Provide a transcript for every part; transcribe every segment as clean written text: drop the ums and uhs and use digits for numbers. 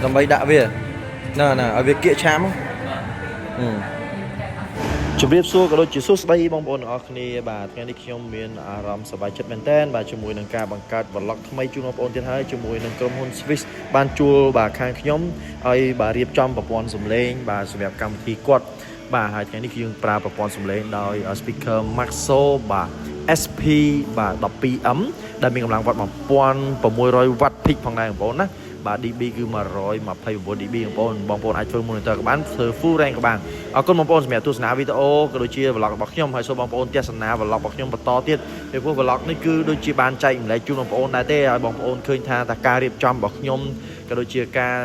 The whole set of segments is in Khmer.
làm bay đã về nè ở việc kia chám chụp điệp xua cái đôi chỉ số bay bong bồn ở kia bà cái này khi miền Aramสบายចិត្តមែនតើបាទជាមួយនឹងការបង្កើត vlog ថ្មីជូនបងប្អូនទៀតហើយជាមួយនឹងក្រុមហ៊ុន Swiss បានជួលបាទខាងខ្ញុំឲ្យបាទរៀបចំប្រព័ន្ធសំឡេងបាទសម្រាប់កម្មវិធីគាត់បាទហើយថ្ងៃនេះគឺយើងប្រើប្រព័ន្ធសំឡេងដោយ speaker Maxo បាទ SP បាទ 12M ដែលមានកម្លាំងវ៉ាត់ 1600 វ៉ាត់ peak ផងដែរបងប្អូនណាបាទ dB គឺ 129 dB បងប្អូនអាចធ្វើ monitor ក៏បានធ្វើ full range ក៏បានអរគុណបងប្អូនសម្រាប់ទស្សនាវីដេអូក៏ដូចជា vlog របស់ខ្ញុំហើយសូមបងប្អូនទស្សនា vlog របស់ខ្ញុំបន្តទៀតពីព្រោះ vlog នេះគឺដូចជាបានចែកម្លែកជូនបងប្អូនដែរទេឲ្យបងប្អូនឃើញថាការរៀបចំរបស់ខ្ញុំក៏ដូចជាការ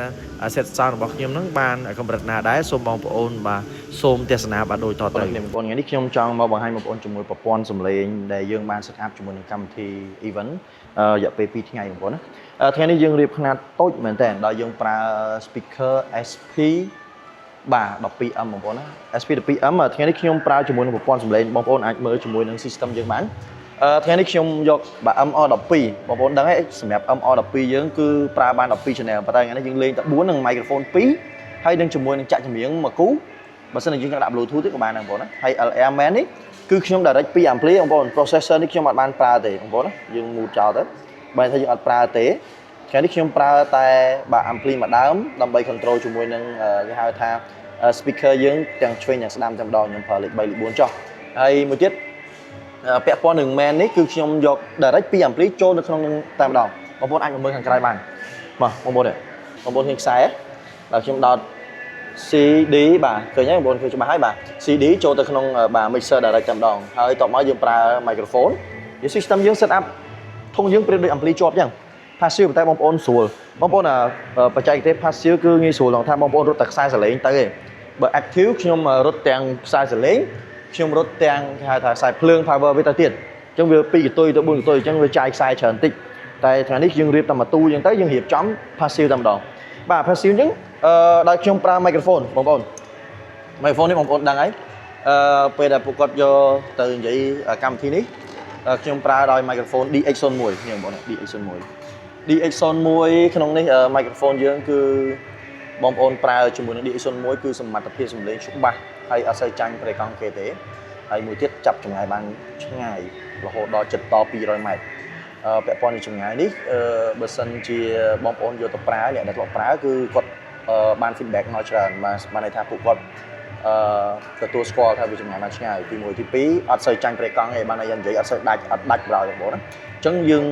set sound របស់ខ្ញុំហ្នឹងបានកម្រិតណាដែរសូមបងប្អូនបាទសូមទស្សនាបាទដូចតទៅបងប្អូនថ្ងៃនេះខ្ញុំចង់មកបង្ហាញបងប្អូនជាមួយប្រព័ន្ធសំឡេងដែលយើងបាន set up ជាមួយនឹងកម្មវិធី event រយៈពេល 2 ថ្ងៃបងប្អូនណាថ្ងៃនេះយើងរៀបខ្នាតតូចមែនតើដល់យើងប្រើ speaker SP បាទ 12M បងប្អូនណា SP 12M ថ្ងៃនេះខ្ញុំប្រើជាមួយនឹងប្រព័ន្ធសំឡេងបងប្អូនអាចមើលជាមួយនឹង system យើងបានថ្ងៃនេះខ្ញុំយកបាទ MR12 បងប្អូនដឹងហើយសម្រាប់ MR12 យើងគឺប្រើបាន12 channel ប៉ុន្តែថ្ងៃនេះយើងលេងតែ4នឹង microphone 2ហើយនឹងជាមួយនឹងចាក់ចម្រៀងមួយគូបើសិនជាយើងចង់ដាក់ Bluetooth ទេក៏បានដែរបងប្អូនណាហើយ LR man នេះគឺខ្ញុំ direct ពី ampli បងប្អូន processor នេះខ្ញុំអត់បានប្រើទេបងប្អូនណាយើង mute ចោលទៅបើថាយើងអត់ប្រើទេថ្ងៃនេះខ្ញុំប្រើតែបាទ ampli មួយដើមដើម្បី control ជាមួយនឹងគេហៅថា speaker យើងទាំងឆ្វេងទាំងស្ដាំតែម្ដងខ្ញុំប្រើលេខ3លេខ4ចុះហើយមួយទៀតពាក់ព័ន្ធនឹង main នេះគឺខ្ញុំយក direct ពី ampli ចូលនៅក្នុងនឹងតែម្ដងបងប្អូនអាចមើលខាងក្រៅបានមកបងប្អូនឃើញខ្សែបាទខ្ញុំដោត CD បាទឃើញហើយបងប្អូនឃើញច្បាស់ហើយបាទ CD ចូលទៅក្នុងបាទ mixer direct តែម្ដងហើយតបមកយើងប្រើ microphone យើង system យើង set up ធុងយើងប្រៀបដូច ampli ជាប់អញ្ចឹង passive តែបងប្អូនស្រួលបងប្អូនបច្ចេកទេស passive គឺងាយស្រួលដល់ថាបងប្អូនរត់តែខ្សែសលេងទៅទេបើ active ខ្ញុំរត់ទាំងខ្សែសលេងខ្ញុំរត់ទាំងគេហៅថាខ្សែភ្លើង power វាទៅទៀតអញ្ចឹងវា2កតុយទៅ4កតុយអញ្ចឹងវាចាយខ្សែច្រើនតិចតែថ្ងៃនេះយើងរៀបតែមួយទូអញ្ចឹងទៅយើងរៀបចំ passive តែម្ដងបាទ passive អញ្ចឹងដោយខ្ញុំប្រើ microphone បងប្អូន microphone នេះបងប្អូនដឹងហើយពេលដែលពួកគាត់យកទៅនិយាយកម្មវិធីនេះខ្ញុំប្រើដោយ microphone DX01 នេះបងប្អូន DX01 ក្នុងនេះ microphone យើងគឺបងប្អូនប្រើជាមួយនឹង DX01 គឺសមត្ថភាពសំឡេងច្បាស់ហើយអត់សូវចាញ់ប្រេកង់គេទេហើយមួយទៀតចាប់ចម្ងាយបានឆ្ងាយរហូតដល់ជិតត200ម៉ែត្រពាក់ព័ន្ធនឹងចម្ងាយនេះបើសិនជាបងប្អូនយកទៅប្រើអ្នកដែលធ្លាប់ប្រើគឺគាត់បាន feedback មកច្រើនបានន័យថាពួកគាត់ទទួលស្គាល់ថាវាចម្ងាយបានឆ្ងាយទី1ទី2អត់សូវចាញ់ប្រេកង់ទេបានន័យនិយាយអត់សូវដាច់ប្រោយបងប្អូនណាអញ្ចឹងយើង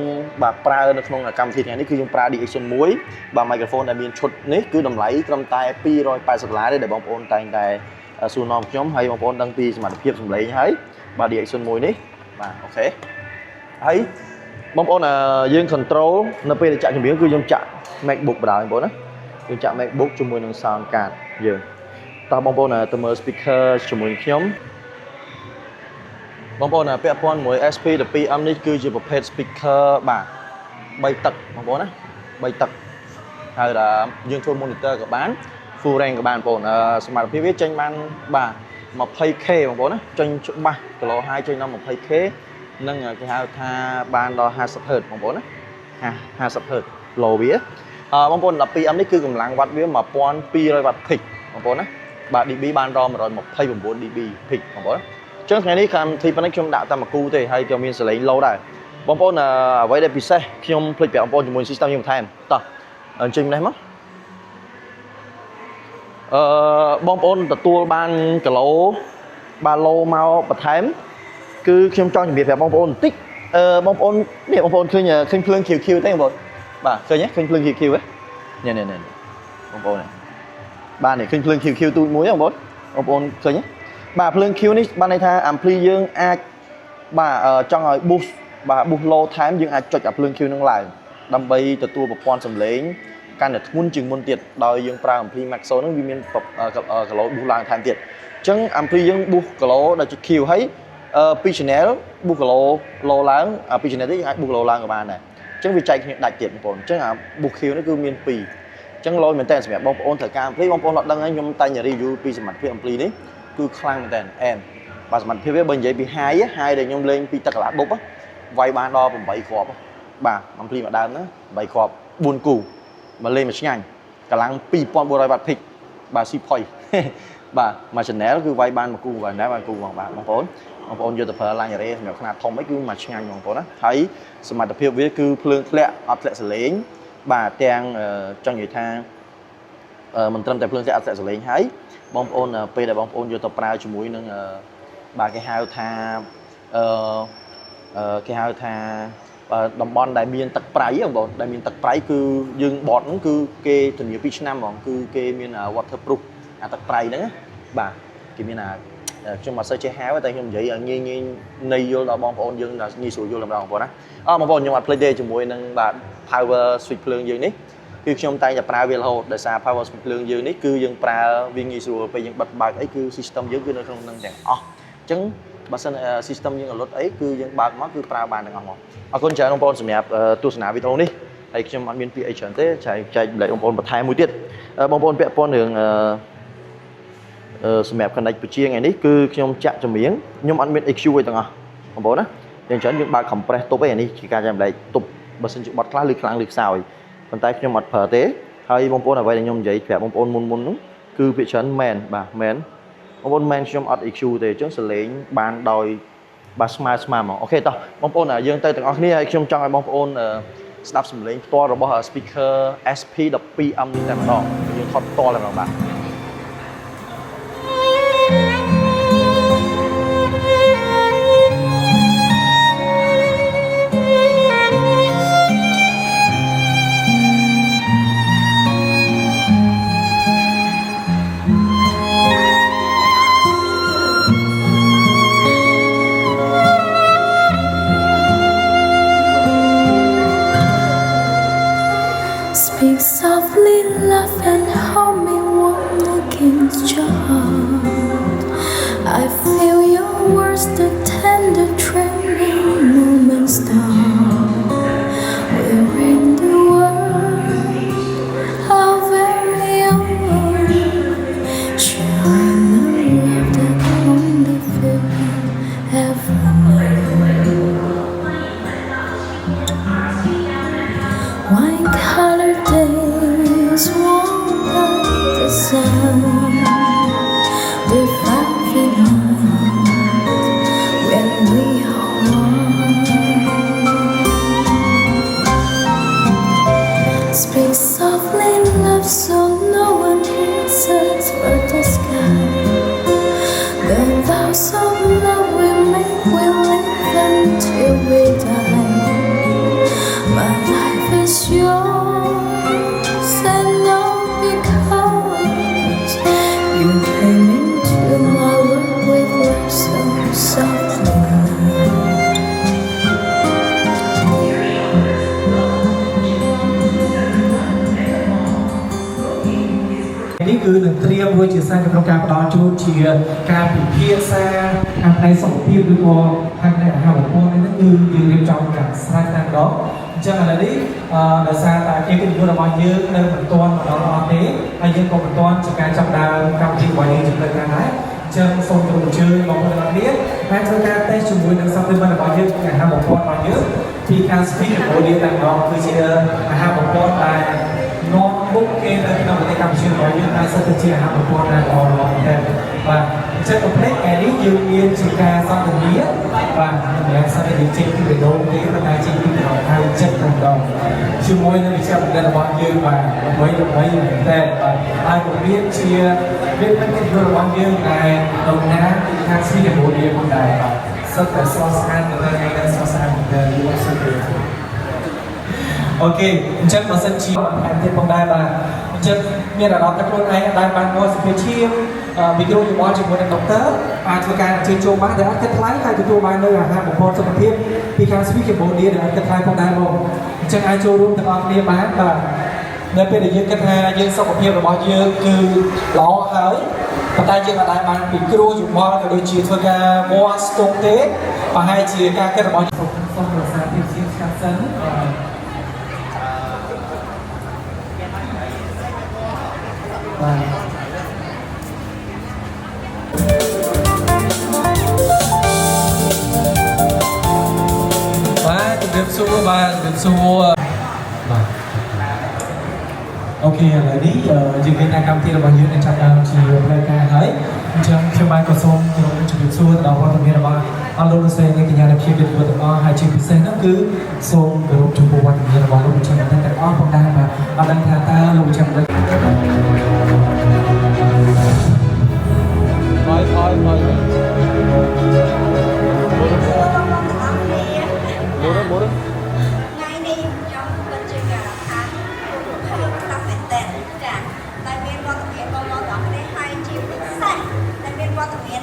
បាទប្រើនៅក្នុងកម្មវិធីថ្ងៃនេះគឺយើងប្រើ DX01 បាទ microphone ដែលមានឈុតនេះគឺតម្លៃត្រឹមតែ$280ទេដែលបងប្អូនតែងតែសួរនាំខ្ញុំហើយបងប្អូនដឹងពីសមត្ថភាពសំឡេងហើយបាទ DX01 នេះបាទអូខេហើយបងប្អូនយើង control នៅពេលដែលចាក់ចម្រៀងគឺយើងចាក់ MacBook បណ្ដោយបងប្អូនណាយើងចាក់ MacBook ជាមួយនឹង sound card យើងតើបងប្អូនទៅមើល speaker ជាមួយខ្ញុំបងប្អូនពាក់ព័ន្ធមួយ SP12M នេះគឺជាប្រភេទ speaker បាទ3ទឹកបងប្អូនណា3ទឹកហើយយើងធ្វើ monitor ក៏បាន full range ក៏បានបងប្អូនសមត្ថភាពវាចេញបានបាទ 20K បងប្អូនណាចេញច្បាស់ Kilo 2ចេញដល់ 20K និងគេហៅថាបានដល់ 50Hz បងប្អូនណា 50Hz ឡូវាបងប្អូន 12M នេះគឺកម្លាំងវ៉ាត់វា 1200 វ៉ាត់ peak បងប្អូនណាបាទ dB បានដល់ 129 dB peak បងប្អូនអញ្ចឹងថ្ងៃនេះកម្មវិធីប៉ុណ្ណេះខ្ញុំដាក់តែមួយគូទេហើយក៏មានសលេង low ដែរបងប្អូនអ្វីដែលពិសេសខ្ញុំភ្លេចប្រាប់បងប្អូនជាមួយ system ខ្ញុំបន្ថែមតោះអញ្ចឹងនេះមកបងប្អូនទទួលបានគីឡូបាទ low មកបន្ថែមគឺខ្ញុំចង់ជម្រាបប្រាប់បងប្អូនបន្តិចបងប្អូននេះបងប្អូនឃើញភ្លើង QQ ទេបងប្អូនបាទឃើញភ្លើង QQ ហ៎នេះបងប្អូនបាទនេះឃើញភ្លើង QQ ទូចមួយបងប្អូនឃើញទេបាទភ្លើង Q នេះបានន័យថា ampli យើងអាចបាទចង់ឲ្យ boost បាទ boost low ថែមយើងអាចចុចអាភ្លើង Q នឹងឡើងដើម្បីទទួលប្រព័ន្ធសំឡេងកាន់តែធ្ងន់ជាងមុនទៀតដោយយើងប្រើ ampli Maxo ហ្នឹងវាមានគីឡូ boost ឡើងថែមទៀតអញ្ចឹង ampli យើង boost គីឡូដល់ជា Q ហើយ2 channel boost គីឡូ low ឡើង2 channel នេះអាច boost គីឡូឡើងក៏បានដែរអញ្ចឹងវាចែកគ្នាដាច់ទៀតបងប្អូនអញ្ចឹងអា boost Q នេះគឺមាន2អញ្ចឹង low មែនតើសម្រាប់បងប្អូនត្រូវការ ampli បងប្អូនអត់ដឹងហើយខ្ញុំតែងតែ review ពីសមត្ថភាព ampli នេះគឺខ្លាំងមែនតើបាទសមត្ថភាពវាបើនិយាយពី high ដែលខ្ញុំលេងពីទឹកកន្លះបុកវាយបានដល់8គ្រាប់បាទ ampli មួយដើមណា8គ្រាប់4គូមកលេងមកឆ្ងាញ់ កម្លាំង2400 W peak បាទ C point បាទមួយ channel គឺវាយបានមួយគូបាទណាបាទគូបងប្អូនយកទៅប្រើ line array សម្រាប់ខ្នាតធំអីគឺមួយឆ្ងាញ់បងប្អូនណាហើយសមត្ថភាពវាគឺភ្លើងធ្លាក់អត់ធ្លាក់សលេងបាទទាំងចង់និយាយថាមិនត្រឹមតែភ្លើងធ្លាក់អត់ធ្លាក់សលេងហើយបងប្អូនពេលដែលបងប្អូនយកទៅប្រើជាមួយនឹងបាទគេហៅថាតំបន់ដែលមានទឹកប្រៃបងប្អូនដែលមានទឹកប្រៃគឺយើងបតហ្នឹងគឺគេធានា2ឆ្នាំហ្មងគឺគេមាន waterproof អាទឹកប្រៃហ្នឹងបាទគេមានខ្ញុំអត់សូវចេះហៅតែខ្ញុំនិយាយឲ្យងាយន័យយល់ដល់បងប្អូនយើងងាយស្រួលយល់ដល់បងប្អូនណាបងប្អូនខ្ញុំអត់ភ្លេចទេជាមួយនឹងបាទ power switch ភ្លើងយើងនេះគឺខ្ញុំតែងតែប្រើវារហូតដោយសារ power switch ភ្លើងយើងនេះគឺយើងប្រើវាងាយស្រួលពេលយើងបិទបើកអីគឺ system យើងគឺនៅក្នុងហ្នឹងទាំងអស់អញ្ចឹងបើសិន system យើងអលត់អីគឺយើងបើកមកគឺប្រើបានទាំងអស់មកអរគុណច្រើនបងប្អូនសម្រាប់ទស្សនាវីដេអូនេះហើយខ្ញុំអត់មានពាក្យអីច្រើនទេចែកចម្លែកបងប្អូនបន្ថែមមួយទៀតបងប្អូនពាក់ព័ន្ធរឿងសម្រាប់ connect បញ្ជាថ្ងៃនេះគឺខ្ញុំចាក់ចម្រៀងខ្ញុំអត់មាន EQ អីទាំងអស់បងប្អូនណាយ៉ាងច្រើនយើងបើក compress ទប់ឯនេះជាការចែកចម្លែកទប់បើសិនជាបត់ខ្លះឬខ្លាំងឬខ្សោយប៉ុន្តែខ្ញុំអត់ប្រើទេហើយបងប្អូនអ្វីដែលខ្ញុំនិយាយប្រាប់បងប្អូនមុនហ្នឹងគឺពាក្យច្រើនមែនបាទមែនបងប្អូនមែនខ្ញុំអត់ EQ ទេអញ្ចឹងសលេងបានដោយបាទស្មើមកអូខេតោះបងប្អូនយើងទៅទាំងអស់គ្នាហើយខ្ញុំចង់ឲ្យបងប្អូនស្ដាប់សំឡេងផ្ទាល់របស់ speaker SP12M នេះតែម្ដងយើងថតផ្ទាល់តែម្ដងបាទ Speak softly, love and hold me warm against your heart. I feel your words, the tender trembling moments start. We're in the world, our very own. Sharing the love that only feel ever know. Wine-colored days warm like the sun. The velvet night when we are one. Speak softly, love, so no one hears us but the sky. The vows of love we make, we live until we die. My life is yours and all because you came into my world with love so softly. នេះគឺនឹងត្រៀមរួចជាសារក្នុងការផ្ដល់ជូនជាការពិភាក្សាខាងផ្នែកសុខភាពឬក៏ខាងផ្នែកអាហារូបករណ៍នេះគឺយើងរៀបចំការស្រាវជ្រាវដល់អញ្ចឹងឥឡូវនេះដោយសារតែគេគិតគូររបស់យើងនៅមិនទាន់មកដល់អស់ទេហើយយើងក៏មិនទាន់ជាការចាប់ដើមកម្មវិធីរបស់យើងចំណុចណាដែរអញ្ចឹងសូមអញ្ជើញបងប្អូនទាំងអស់គ្នាបានធ្វើការតេស្តជាមួយនឹង supplement របស់យើងអាហារូបករណ៍របស់យើងពីខាង Speak Cambodia តែម្ដងគឺជាអាហារូបករណ៍ដែលនាំមុខគេនៅក្នុងប្រទេសកម្ពុជារបស់យើងតែសិតទៅជាអាហារូបករណ៍ដែលល្អតែបាទអញ្ចឹងប្រភេទឯនេះយើងមានជាការសន្ទនាបាទសម្រាប់សន្ទនាចេញពីបេះដូងទេតែចេញពីក្នុងហៅចិត្តតែម្ដងជាមួយនឹងវិជ្ជាបណ្ឌិតរបស់យើងបាទដើម្បីតែបាទហើយក៏មានជាវាមិនគិតរបស់យើងដែលដំណើរពីខាងស្វីកម្ពុជាផងដែរបាទសិតតែស្រស់ស្អាតនៅថ្ងៃនេះស្រស់ស្អាតទៅយល់សុខទេអូខេអញ្ចឹងបើសិនជាបន្ថែមទៀតផងដែរបាទអញ្ចឹងមានអារម្មណ៍ថាខ្លួនឯងដែលបានមកសុខភាពវីដេអូយោបល់ជាមួយនឹងដុកទ័រអាចធ្វើការអញ្ជើញចូលបានដែលអត់គិតថ្លៃហើយទទួលបាននៅអាហារូបករណ៍សុខភាពពីខាង Speak Cambodia ដែលអត់គិតថ្លៃផងដែរបងអញ្ចឹងអាចចូលរួមទាំងអស់គ្នាបានបាទនៅពេលដែលយើងគិតថាយើងសុខភាពរបស់យើងគឺល្អហើយប៉ុន្តែយើងអាចបានពិគ្រោះយោបល់ក៏ដូចជាធ្វើការមាត់ស្ទង់ទេប្រហែលជាការគិតរបស់សូមប្រសាភាពជាស្កាត់សិនបាទជំរាបសួរបាទជំរាបសួរបាទអូ ok là ní dự kiến đang cầm thi là bao nhiêu để chặt chỉ về ca hỡi trong khi mai có xong thì nó chuẩn bị xua đầu qua tầm là ba anh luôn xem cái nhà đẹp khi biệt vượt tầm hai chiếc xe nó cứ xong rồi chụp bộ qua tầm là ba luôn trong cái tầm không đang mà anh đang thà ta luôn trong đấy thôi bố đó ngay đi trong bên trên nhà tháng không có đặc biệt tên trả tại viên qua thực hiện con lo đó để hai chiều được xanh tại viên qua thực hiện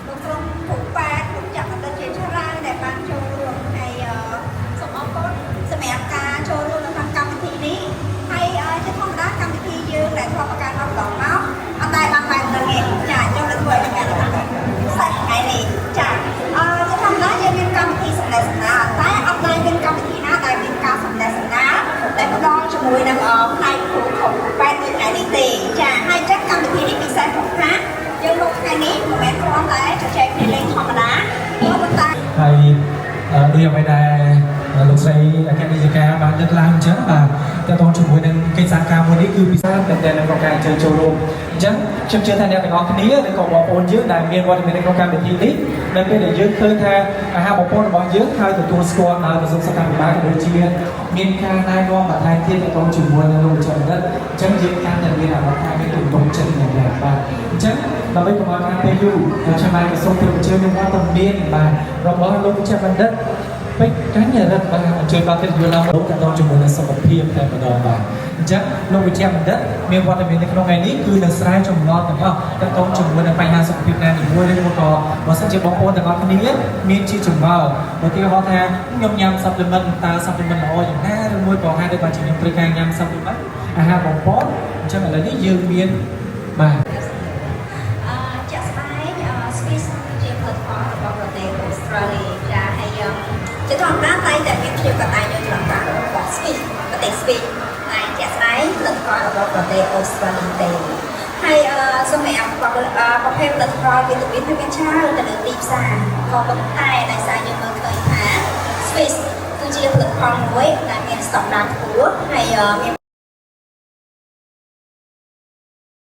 lúc không thủ ba cũng chẳng là trên cho ra để ban cho luôn hay sống ốc cốt sẽ mẹ ca cho luôn là thằng cầm thì đi hay chứ không đá cầm thì dương để cho các can học đỏ máu ở đây ban bàn là nghề trả cho lên tuổi là ngày là sạch ngày này trả chứ không đá cho viên cầm thì sẽ là nào tại ở đây viên cầm thì nó tại viên cầm sẽ là nào để có đo cho mùi nằm ở hai khu khổng ban từ ngày đi tiền trả hai chắc cầm thì đi bị sai không khác nhưng lúc ngàyนี้của mẹ con lại cho trẻ đi lên thòng đá có một tay hay đi ở bên này lúc xây cái đi ca bán đất lang chứ mà theo tôi chụp với cái giá cao mới đấy cứ bị sao để là có cái chơi châu luôn chứ chưa thay để có cái ní để còn bỏ ôn dưới đại miền qua thì mình có cái bị thi tít nên bây giờ dưới khơi tha hai bộ ôn bỏ dưới hai từ tua score nào từ dùng sang làm ba cái đôi chia miền ca nai con mà thay thiên để tôi chụp với là luôn trời đất chân dưới ca nhận như là nó thay cái tụng công chân này là và chứ là bây giờ mà cái PU cho mai cái sông thường chơi liên quan tầm biên mà rồi bỏ luôn cho mặt đất cái nhà đất mà chơi bao tiền vừa lâu lúc tôi chụp một sòng phim tại một đòn và chắc lúc bị che mặt đất miền qua tại miền cái ngày ní cứ là sai trong ngon đúng không? Tại tôi chụp một bài hàng sòng phim này thì mua lên một cò và sẽ chơi bóng ôn tại ngon cái ní miền chi chụp vào và khi họ thay nhom nhom supplement ta supplement là ôi những rồi mua cò hai đôi bàn chỉ nhom tươi càng nhom supplement hai bóng bóng chắc là ní dương miền mà chả phải Swiss chia phần khó của bọn tôi Australia ra hay chứ còn đá tay tại vì chưa có tay như là cả của Swiss có thể Swiss này chả phải lần khó của bọn tôi Australia hay số mẹ có thêm lần khó vì tụi biết bên cha là được tìm xa còn có tay này xa như mà khởi thả Swiss cứ chia lần khó muối là miền sọc đá của hay miền